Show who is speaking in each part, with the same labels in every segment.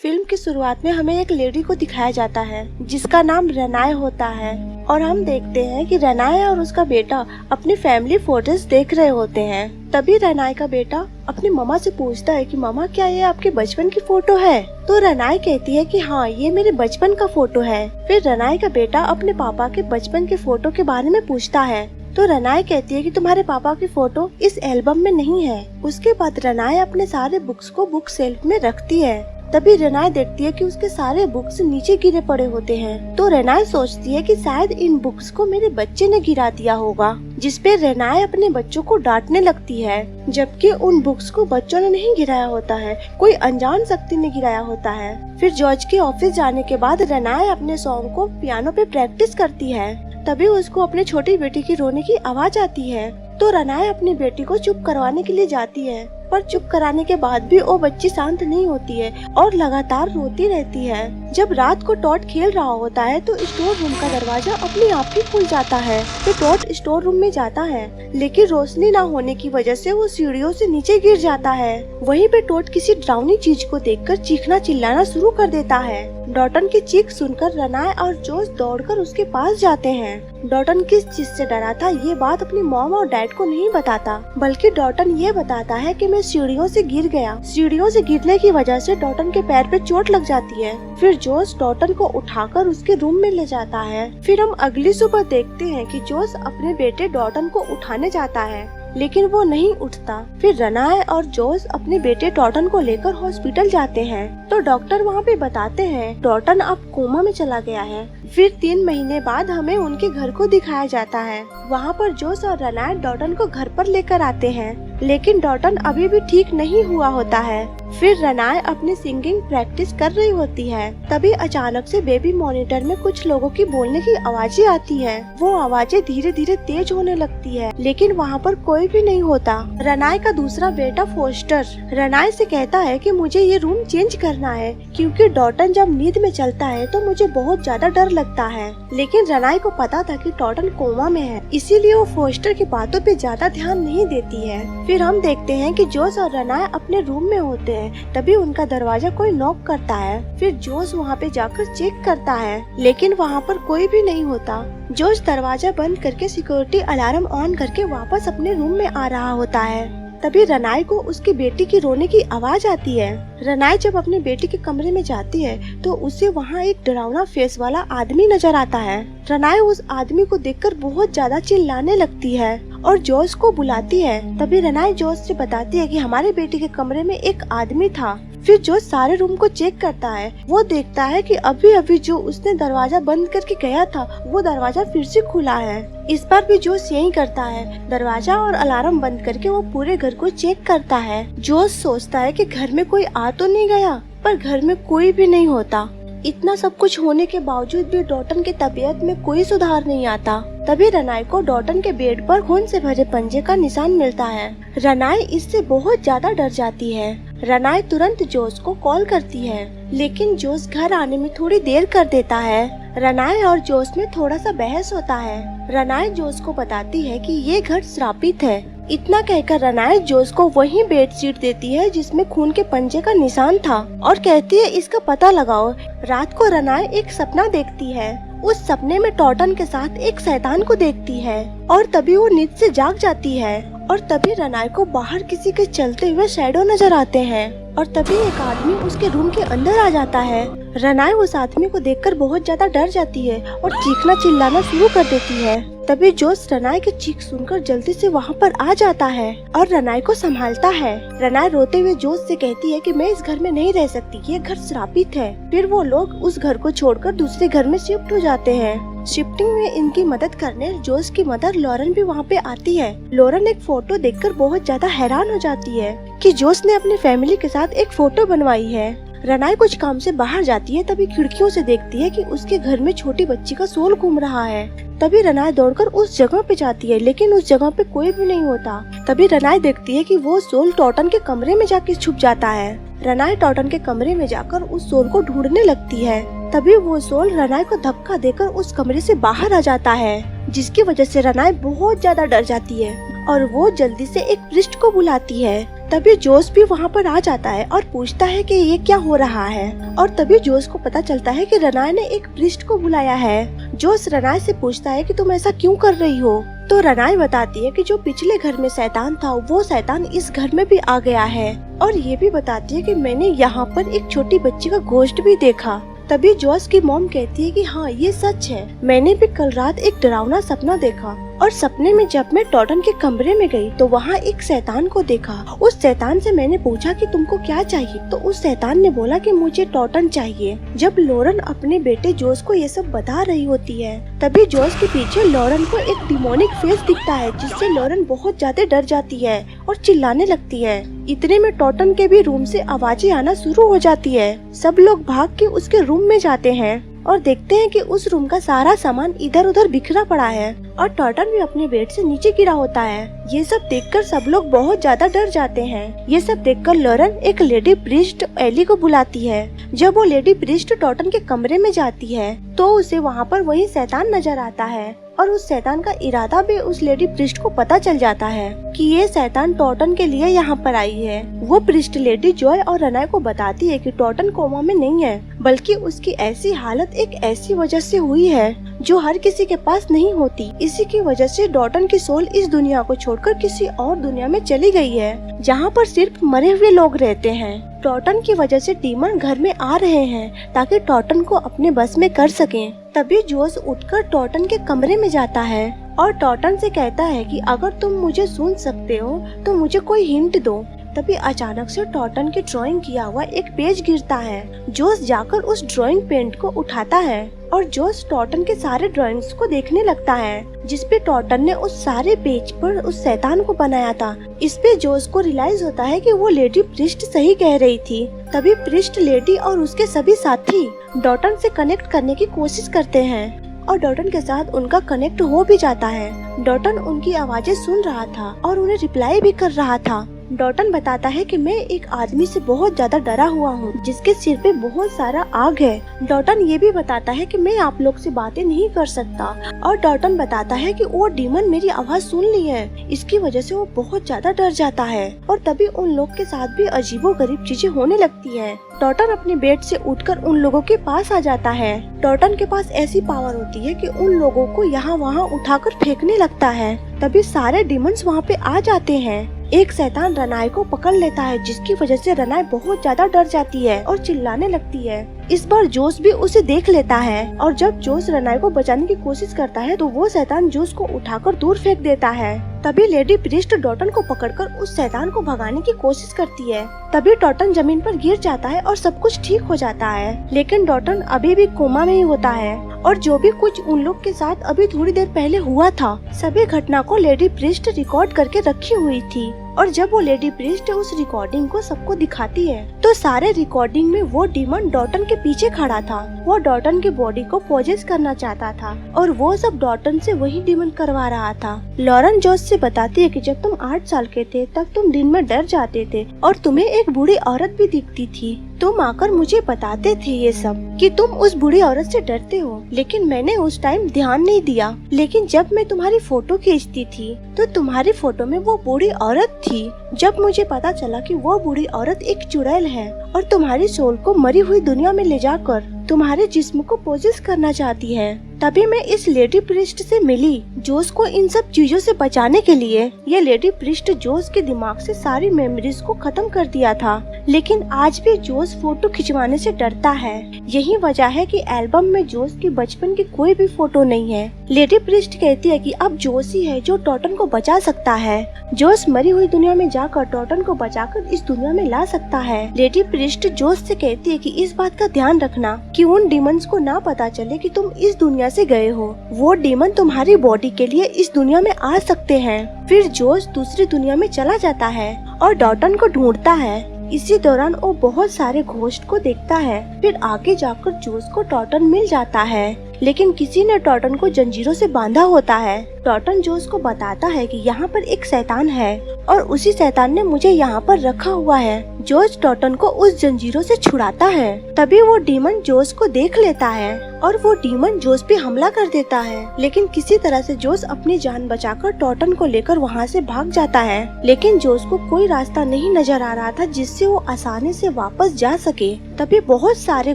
Speaker 1: Film की शुरुआत में हमें एक लेडी को दिखाया जाता है जिसका नाम रनाय होता है और हम देखते हैं कि रनाय और उसका बेटा अपनी फैमिली फोटोज देख रहे होते हैं। तभी रनाय का बेटा अपनी मम्मा से पूछता है कि मम्मा क्या ये आपके बचपन की फोटो है? तो रनाय कहती है कि हाँ ये मेरे बचपन का फोटो है। फिर रनाय का बेटा अपने पापा के बचपन के फोटो के बारे में पूछता है तो रनाय कहती है कि तुम्हारे पापा की फोटो इस एल्बम में नहीं है। उसके बाद रनाय अपने सारे बुक्स को बुक शेल्फ में रखती है। तभी रनाय देखती है कि उसके सारे बुक्स नीचे गिरे पड़े होते हैं। तो रनाय सोचती है कि शायद इन बुक्स को मेरे बच्चे ने गिरा दिया होगा, जिसपे रनाय अपने बच्चों को डांटने लगती है, जबकि उन बुक्स को बच्चों ने नहीं गिराया होता है, कोई अनजान शक्ति ने गिराया होता है। फिर जॉर्ज के ऑफिस जाने के बाद रनाय अपने सॉन्ग को पियानो पे प्रैक्टिस करती है। तभी उसको अपनी छोटी बेटी की रोने की आवाज आती है। तो रनाय अपनी बेटी को चुप करवाने के लिए जाती है, पर चुप कराने के बाद भी वो बच्ची शांत नहीं होती है और लगातार रोती रहती है। जब रात को टॉड खेल रहा होता है तो स्टोर रूम का दरवाजा अपने आप ही खुल जाता है। तो टॉड स्टोर रूम में जाता है, लेकिन रोशनी ना होने की वजह से वो सीढ़ियों से नीचे गिर जाता है। वहीं पे टॉड किसी डरावनी चीज को देखकर चीखना चिल्लाना शुरू कर देता है। डॉटन की चीख सुनकर रनाय और जोश दौड़कर उसके पास जाते हैं। डॉटन किस चीज से डरा था ये बात अपनी मॉम और डैड को नहीं बताता, बल्कि डॉटन ये बताता है कि मैं सीढ़ियों से गिर गया। सीढ़ियों से गिरने की वजह से डॉटन के पैर पे चोट लग जाती है। फिर जोश डॉटन को उठाकर उसके रूम में ले जाता है। फिर हम अगली सुबह देखते हैं कि जोश अपने बेटे डॉटन को उठाने जाता है, लेकिन वो नहीं उठता। फिर रनाय और जोश अपने बेटे डॉटन को लेकर हॉस्पिटल जाते हैं। तो डॉक्टर वहाँ पे बताते हैं डॉटन अब कोमा में चला गया है। फिर 3 महीने बाद हमें उनके घर को दिखाया जाता है। वहाँ पर जोश और रनाय डॉटन को घर पर लेकर आते हैं, लेकिन डॉटन अभी भी ठीक नहीं हुआ होता है। फिर रनाय अपनी सिंगिंग प्रैक्टिस कर रही होती है। तभी अचानक से बेबी मॉनिटर में कुछ लोगों की बोलने की आवाजें आती है। वो आवाजें धीरे धीरे तेज होने लगती है, लेकिन वहाँ पर कोई भी नहीं होता। रनाय का दूसरा बेटा फोस्टर रनाय से कहता है कि मुझे ये रूम चेंज करना है, क्योंकि डॉटन जब नींद में चलता है तो मुझे बहुत ज्यादा डर लगता है। लेकिन रनाय को पता था कि डॉटन कोमा में है, इसीलिए वो फोस्टर की बातों पे ज्यादा ध्यान नहीं देती है। फिर हम देखते हैं कि जोश और रनाय अपने रूम में होते हैं। तभी उनका दरवाजा कोई नॉक करता है। फिर जोश वहाँ पे जाकर चेक करता है, लेकिन वहाँ पर कोई भी नहीं होता। जोश दरवाजा बंद करके सिक्योरिटी अलार्म ऑन करके वापस अपने रूम में आ रहा होता है। तभी रनाय को उसकी बेटी की रोने की आवाज आती है। रनाय जब अपनी बेटी के कमरे में जाती है तो उसे वहाँ एक डरावना फेस वाला आदमी नजर आता है। रनाय उस आदमी को देखकर बहुत ज्यादा चिल्लाने लगती है और जोश को बुलाती है। तभी रनाय जोश से बताती है कि हमारे बेटी के कमरे में एक आदमी था। फिर जोश सारे रूम को चेक करता है। वो देखता है कि अभी अभी जो उसने दरवाजा बंद करके गया था वो दरवाजा फिर से खुला है। इस बार भी जोश यही करता है, दरवाजा और अलार्म बंद करके वो पूरे घर को चेक करता है। जोश सोचता है कि घर में कोई आ तो नहीं गया, पर घर में कोई भी नहीं होता। इतना सब कुछ होने के बावजूद भी डॉटन की तबीयत में कोई सुधार नहीं आता। तभी रनाय को डॉटन के बेड पर खून से भरे पंजे का निशान मिलता है। रनाय इससे बहुत ज्यादा डर जाती है। रनाय तुरंत जोश को कॉल करती है, लेकिन जोश घर आने में थोड़ी देर कर देता है। रनाय और जोश में थोड़ा सा बहस होता है। रनाय जोश को बताती है कि ये घर श्रापित है। इतना कहकर रनाय जोश को वही बेडशीट देती है जिसमें खून के पंजे का निशान था और कहती है इसका पता लगाओ। रात को रनाय एक सपना देखती है। उस सपने में टॉटन के साथ एक शैतान को देखती है और तभी वो नींद से जाग जाती है। और तभी रनाय को बाहर किसी के चलते हुए शैडो नजर आते हैं और तभी एक आदमी उसके रूम के अंदर आ जाता है। रनाय उस आदमी को देखकर बहुत ज्यादा डर जाती है और चीखना चिल्लाना शुरू कर देती है। तभी जोश रनाय की चीख सुनकर जल्दी से वहाँ पर आ जाता है और रनाय को संभालता है। रनाय रोते हुए जोश से कहती है कि मैं इस घर में नहीं रह सकती, ये घर श्रापित है। फिर वो लोग उस घर को छोड़कर दूसरे घर में शिफ्ट हो जाते हैं। शिफ्टिंग में इनकी मदद करने जोश की मदर लॉरेन भी वहाँ पे आती है। लॉरेन एक फोटो देखकर बहुत ज्यादा हैरान हो जाती है कि जोश ने अपनी फैमिली के साथ एक फोटो बनवाई है। रनाय कुछ काम से बाहर जाती है, तभी खिड़कियों से देखती है कि उसके घर में छोटी बच्ची का सोल घूम रहा है। तभी रनाय दौड़कर उस जगह पे जाती है, लेकिन उस जगह पे कोई भी नहीं होता। तभी रनाय देखती है कि वो सोल टॉटन के कमरे में जाके छुप जाता है। रनाय टॉटन के कमरे में जाकर उस सोल को ढूंढने लगती है। तभी वो सोल रनाय को धक्का देकर उस कमरे से बाहर आ जाता है, जिसकी वजह से रनाय बहुत ज्यादा डर जाती है और वो जल्दी से एक प्रिस्ट को बुलाती है। तभी जोश भी वहाँ पर आ जाता है और पूछता है कि ये क्या हो रहा है। और तभी जोश को पता चलता है कि रनाए ने एक प्रीस्ट को बुलाया है। जोश रनाए से पूछता है कि तुम ऐसा क्यों कर रही हो। तो रनाए बताती है कि जो पिछले घर में शैतान था वो शैतान इस घर में भी आ गया है। और ये भी बताती है कि मैंने यहाँ पर एक छोटी बच्ची का गोश्त भी देखा। तभी जोश की मॉम कहती है कि हाँ ये सच है, मैंने भी कल रात एक डरावना सपना देखा। और सपने में जब मैं टॉटन के कमरे में गई तो वहाँ एक शैतान को देखा। उस शैतान से मैंने पूछा कि तुमको क्या चाहिए, तो उस शैतान ने बोला कि मुझे टॉटन चाहिए। जब लॉरेन अपने बेटे जोश को ये सब बता रही होती है तभी जोश के पीछे लॉरेन को एक डिमोनिक फेस दिखता है, जिससे लॉरेन बहुत ज्यादा डर जाती है और चिल्लाने लगती है। इतने में टॉटन के भी रूम से आवाजें आना शुरू हो जाती है। सब लोग भाग के उसके रूम में जाते हैं और देखते हैं कि उस रूम का सारा सामान इधर उधर बिखरा पड़ा है और टॉटन भी अपने बेड से नीचे गिरा होता है। ये सब देखकर सब लोग बहुत ज्यादा डर जाते हैं। ये सब देखकर लॉरेन एक लेडी प्रीस्ट एली को बुलाती है। जब वो लेडी प्रीस्ट टॉटन के कमरे में जाती है तो उसे वहाँ पर वही शैतान नजर आता है और उस शैतान का इरादा भी उस लेडी प्रीस्ट को पता चल जाता है कि ये शैतान टॉटन के लिए यहाँ पर आई है। वो प्रीस्ट लेडी जॉय और रनाए को बताती है कि टॉटन कोमा में नहीं है, बल्कि उसकी ऐसी हालत एक ऐसी वजह से हुई है जो हर किसी के पास नहीं होती। इसी की वजह से टॉटन की सोल इस दुनिया को छोड़कर किसी और दुनिया में चली गई है, जहाँ पर सिर्फ मरे हुए लोग रहते हैं। टॉटन की वजह से डीमन घर में आ रहे हैं ताकि टॉटन को अपने बस में कर सकें। तभी जोश उठकर टॉटन के कमरे में जाता है और टॉटन से कहता है कि अगर तुम मुझे सुन सकते हो तो मुझे कोई हिंट दो। तभी अचानक से टॉटन की ड्राइंग किया हुआ एक पेज गिरता है। जोश जाकर उस ड्राइंग पेंट को उठाता है और जोश टॉटन के सारे ड्राइंग्स को देखने लगता है, जिसपे टॉटन ने उस सारे पेज पर उस शैतान को बनाया था। इस पे जोश को रियलाइज होता है कि वो लेडी प्रीस्ट सही कह रही थी। तभी प्रीस्ट लेडी और उसके सभी साथी टॉटन से कनेक्ट करने की कोशिश करते हैं और टॉटन के साथ उनका कनेक्ट हो भी जाता है। टॉटन उनकी आवाजें सुन रहा था और उन्हें रिप्लाई भी कर रहा था। टॉटन बताता है कि मैं एक आदमी से बहुत ज्यादा डरा हुआ हूँ जिसके सिर पे बहुत सारा आग है। टॉटन ये भी बताता है कि मैं आप लोग से बातें नहीं कर सकता और टॉटन बताता है कि वो डीमन मेरी आवाज सुन ली है, इसकी वजह से वो बहुत ज्यादा डर जाता है। और तभी उन लोग के साथ भी अजीबोगरीब चीजें होने लगती है। टॉटन अपने बेड से उठकर उन लोगों के पास आ जाता है। टॉटन के पास ऐसी पावर होती है कि उन लोगों को यहाँ वहाँ उठाकर फेंकने लगता है। तभी सारे डीमंस वहाँ पे आ जाते हैं। एक शैतान रनाए को पकड़ लेता है, जिसकी वजह से रनाए बहुत ज्यादा डर जाती है और चिल्लाने लगती है। इस बार जोश भी उसे देख लेता है और जब जोश रनाए को बचाने की कोशिश करता है तो वो शैतान जोश को उठाकर दूर फेंक देता है। तभी लेडी प्रीस्ट टॉटन को पकड़कर उस शैतान को भगाने की कोशिश करती है। तभी टॉटन जमीन पर गिर जाता है और सब कुछ ठीक हो जाता है, लेकिन टॉटन अभी भी कोमा में ही होता है और जो भी कुछ उन लोग के साथ अभी थोड़ी देर पहले हुआ था सभी घटना को लेडी प्रीस्ट रिकॉर्ड करके रखी हुई थी। और जब वो लेडी प्रीस्ट उस रिकॉर्डिंग को सबको दिखाती है तो सारे रिकॉर्डिंग में वो डीमन डॉटन के पीछे खड़ा था। वो डॉटन की बॉडी को पोजेस करना चाहता था और वो सब डॉटन से वही डीमन करवा रहा था। लॉरेन जोश से बताती है कि जब तुम 8 साल के थे तब तुम दिन में डर जाते थे और तुम्हें एक बूढ़ी औरत भी दिखती थी। तुम आकर मुझे बताते थे ये सब कि तुम उस बूढ़ी औरत से डरते हो, लेकिन मैंने उस टाइम ध्यान नहीं दिया। लेकिन जब मैं तुम्हारी फोटो खींचती थी तो तुम्हारी फोटो में वो बूढ़ी औरत थी। जब मुझे पता चला कि वो बूढ़ी औरत एक चुड़ैल है और तुम्हारी सोल को मरी हुई दुनिया में ले जाकर तुम्हारे जिस्म को पोजेस करना चाहती है, तभी मैं इस लेडी प्रीस्ट से मिली। जोश को इन सब चीजों से बचाने के लिए ये लेडी प्रीस्ट जोश के दिमाग से सारी मेमोरीज को खत्म कर दिया था, लेकिन आज भी जोश फोटो खिंचवाने से डरता है। यही वजह है कि एल्बम में जोश के बचपन की कोई भी फोटो नहीं है। लेडी प्रीस्ट कहती है कि अब जोश ही है जो टॉटन को बचा सकता है। जोश मरी हुई दुनिया में जाकर टॉटन को बचाकर इस दुनिया में ला सकता है। लेडी प्रीस्ट जोश से कहती है कि इस बात का ध्यान रखना कि उन डीमंस को ना पता चले कि तुम इस दुनिया से गए हो। वो डीमन तुम्हारी बॉडी के लिए इस दुनिया में आ सकते हैं। फिर जोश दूसरी दुनिया में चला जाता है और टॉटन को ढूंढता है। इसी दौरान वो बहुत सारे घोस्ट को देखता है। फिर आगे जाकर जोश को टॉटन मिल जाता है, लेकिन किसी ने टॉटन को जंजीरों से बांधा होता है टॉटन जोस को बताता है कि यहाँ पर एक शैतान है और उसी शैतान ने मुझे यहाँ पर रखा हुआ है। जोस टॉटन को उस जंजीरों से छुड़ाता है। तभी वो डीमन जोस को देख लेता है और वो डीमन जोस पे हमला कर देता है, लेकिन किसी तरह से जोस अपनी जान बचाकर टॉटन को लेकर वहाँ से भाग जाता है। लेकिन जोस को कोई रास्ता नहीं नजर आ रहा था जिससे वो आसानी से वापस जा सके। तभी बहुत सारे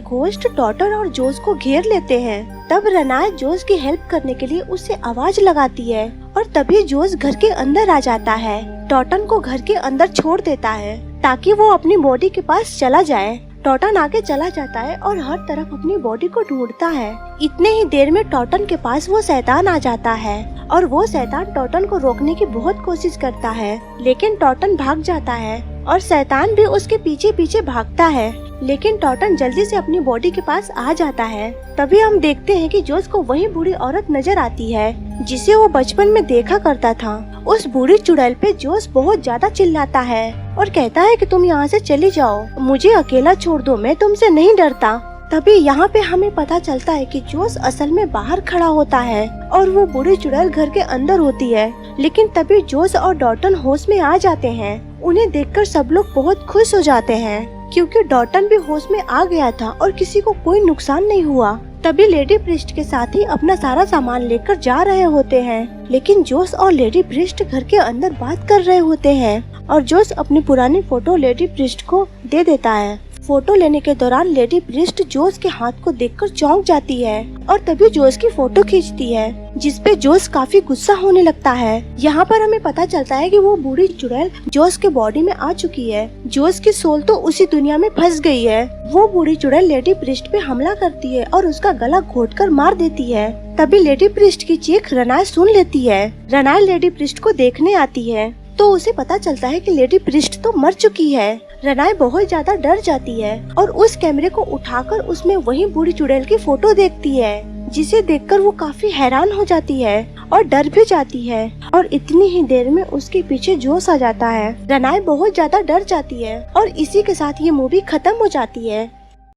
Speaker 1: घोस्ट टॉटन और जोस को घेर लेते हैं। तब रेनाए जोस की हेल्प करने के लिए उससे आवाज लगाती है और तभी जोस घर के अंदर आ जाता है। टॉटन को घर के अंदर छोड़ देता है ताकि वो अपनी बॉडी के पास चला जाए। टॉटन आगे चला जाता है और हर तरफ अपनी बॉडी को ढूंढता है। इतने ही देर में टॉटन के पास वो शैतान आ जाता है और वो शैतान टॉटन को रोकने की बहुत कोशिश करता है, लेकिन टॉटन भाग जाता है और शैतान भी उसके पीछे पीछे भागता है। लेकिन टॉटन जल्दी से अपनी बॉडी के पास आ जाता है। तभी हम देखते हैं कि जोस को वही बूढ़ी औरत नजर आती है जिसे वो बचपन में देखा करता था। उस बूढ़ी चुड़ैल पे जोस बहुत ज्यादा चिल्लाता है और कहता है कि तुम यहाँ से चली जाओ, मुझे अकेला छोड़ दो, मैं तुमसे नहीं डरता। तभी यहाँ पे हमें पता चलता है कि जोस असल में बाहर खड़ा होता है और वो बूढ़ी चुड़ैल घर के अंदर होती है। लेकिन तभी जोस और डॉटन होश में आ जाते हैं। उन्हें देखकर सब लोग बहुत खुश हो जाते हैं क्योंकि डॉटन भी होश में आ गया था और किसी को कोई नुकसान नहीं हुआ। तभी लेडी प्रिस्ट के साथ ही अपना सारा सामान लेकर जा रहे होते हैं, लेकिन जोस और लेडी प्रिस्ट घर के अंदर बात कर रहे होते हैं और जोस अपनी पुरानी फोटो लेडी प्रिस्ट को दे देता है। फोटो लेने के दौरान लेडी प्रिस्ट जोस के हाथ को देखकर चौंक जाती है और तभी जोस की फोटो खींचती है, जिसपे जोस काफी गुस्सा होने लगता है। यहाँ पर हमें पता चलता है कि वो बूढ़ी चुड़ैल जोस के बॉडी में आ चुकी है। जोस की सोल तो उसी दुनिया में फंस गई है। वो बूढ़ी चुड़ैल लेडी प्रिस्ट पे हमला करती है और उसका गला घोटकर मार देती है। तभी लेडी प्रिस्ट की चीख रेनाए सुन लेती है। रेनाए लेडी प्रिस्ट को देखने आती है तो उसे पता चलता है कि लेडी प्रिस्ट तो मर चुकी है। रेनाए बहुत ज्यादा डर जाती है और उस कैमरे को उठाकर उसमें वही बूढ़ी चुड़ैल की फोटो देखती है, जिसे देखकर वो काफी हैरान हो जाती है और डर भी जाती है। और इतनी ही देर में उसके पीछे जोस आ जाता है। रेनाए बहुत ज्यादा डर जाती है और इसी के साथ ये मूवी खत्म हो जाती है।